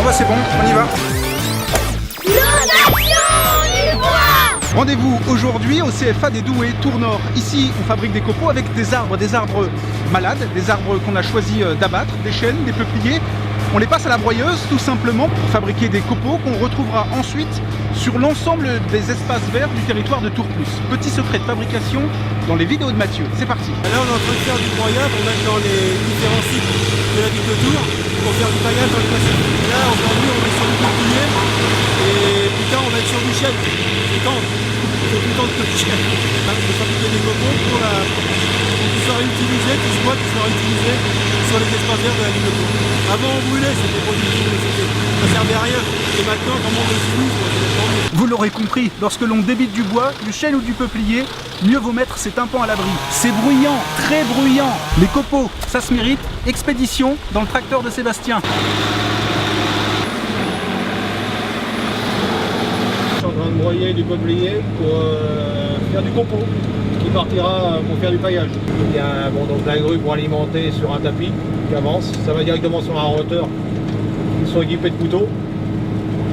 Bon bah c'est bon, on y va. L'innovation du bois. Rendez-vous aujourd'hui au CFA des Doués, Tour Nord. Ici, on fabrique des copeaux avec des arbres malades, des arbres qu'on a choisi d'abattre, des chênes, des peupliers. On les passe à la broyeuse tout simplement pour fabriquer des copeaux qu'on retrouvera ensuite sur l'ensemble des espaces verts du territoire de Tour Plus. Petit secret de fabrication dans les vidéos de Mathieu. C'est parti. Là, on est en train de faire du broyage, on va être dans les différents cycles de la ville de Tours pour faire du paillage dans le classique. Là, aujourd'hui, on est sur du peuplier et plus tard, on va être sur du chêne. C'est quand c'est tout le temps de chêne. On va fabriquer des copeaux pour qu'ils soient réutilisés, tout ce bois qui soit réutilisé sur les espaces verts de la ville de Tours. Avant, on brûlait, c'était productif, ça ne servait à rien. Et maintenant, comment on l'utilise, Vous l'aurez compris, lorsque l'on débite du bois, du chêne ou du peuplier, mieux vaut mettre ses tympans à l'abri. C'est bruyant, très bruyant. Les copeaux, ça se mérite. Expédition dans le tracteur de Sébastien. Je suis en train de broyer du peuplier pour faire du copeau qui partira pour faire du paillage. Il y a donc la grue pour alimenter sur un tapis qui avance. Ça va directement sur un roteur. Ils sont équipés de couteaux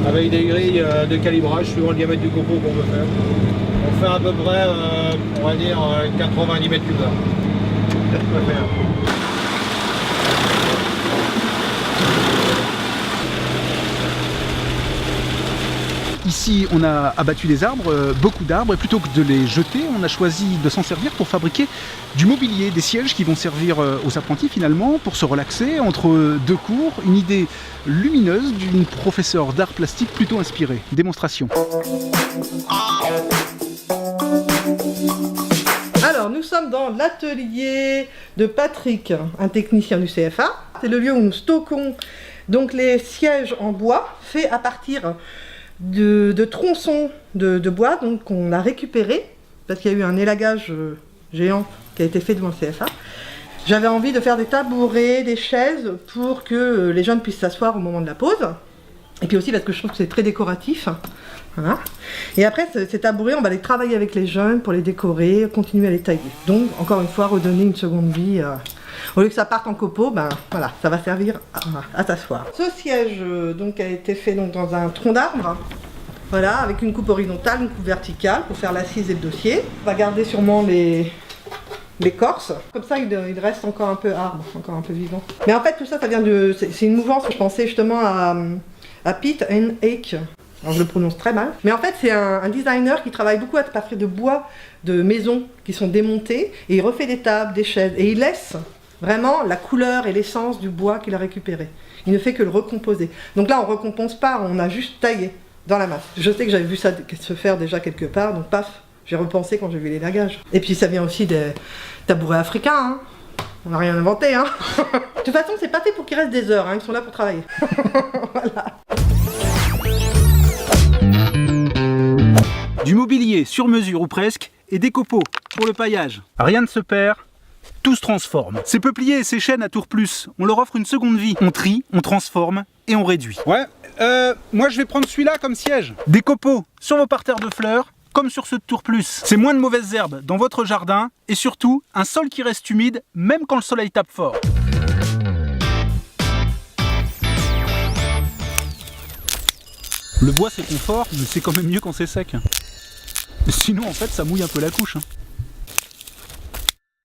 avec des grilles de calibrage suivant le diamètre du copeau qu'on veut faire. On fait à peu près, on va dire, 90 mètres cubes. C'est ce qu'on va faire. Ici, on a abattu des arbres, beaucoup d'arbres, et plutôt que de les jeter, on a choisi de s'en servir pour fabriquer du mobilier, des sièges qui vont servir aux apprentis finalement pour se relaxer entre deux cours. Une idée lumineuse d'une professeure d'art plastique plutôt inspirée. Démonstration. Alors, nous sommes dans l'atelier de Patrick, un technicien du CFA. C'est le lieu où nous stockons donc les sièges en bois faits à partir de tronçons de bois donc qu'on a récupéré parce qu'il y a eu un élagage géant qui a été fait devant le CFA. J'avais envie de faire des tabourets, des chaises pour que les jeunes puissent s'asseoir au moment de la pause. Et puis aussi parce que je trouve que c'est très décoratif. Voilà. Et après, ces tabourets, on va les travailler avec les jeunes pour les décorer, continuer à les tailler. Donc, encore une fois, redonner une seconde vie. Au lieu que ça parte en copeaux, ben voilà, ça va servir à s'asseoir. Ce siège donc a été fait donc, dans un tronc d'arbre. Voilà, avec une coupe horizontale, une coupe verticale pour faire l'assise et le dossier. On va garder sûrement l'écorce. Comme ça, il reste encore un peu arbre, encore un peu vivant. Mais en fait, tout ça, ça vient de... C'est une mouvance. Je pensais justement à Piet Hein Eyck. Alors je le prononce très mal. Mais en fait, c'est un designer qui travaille beaucoup à partir de bois de maisons qui sont démontées. Et il refait des tables, des chaises. Et il laisse vraiment la couleur et l'essence du bois qu'il a récupéré. Il ne fait que le recomposer. Donc là, on ne recompose pas, on a juste taillé dans la masse. Je sais que j'avais vu ça se faire déjà quelque part, donc paf, j'ai repensé quand j'ai vu l'élagage. Et puis ça vient aussi des tabourets africains, hein. On n'a rien inventé, hein. De toute façon, c'est pas fait pour qu'ils restent des heures, hein. Ils sont là pour travailler. Voilà. Du mobilier sur mesure ou presque, et des copeaux pour le paillage. Rien ne se perd. Tout se transforme. Ces peupliers et ces chênes à Tour Plus, on leur offre une seconde vie. On trie, on transforme et on réduit. Ouais, moi je vais prendre celui-là comme siège. Des copeaux sur vos parterres de fleurs, comme sur ceux de Tour Plus. C'est moins de mauvaises herbes dans votre jardin et surtout un sol qui reste humide même quand le soleil tape fort. Le bois c'est confort, mais c'est quand même mieux quand c'est sec. Sinon en fait ça mouille un peu la couche.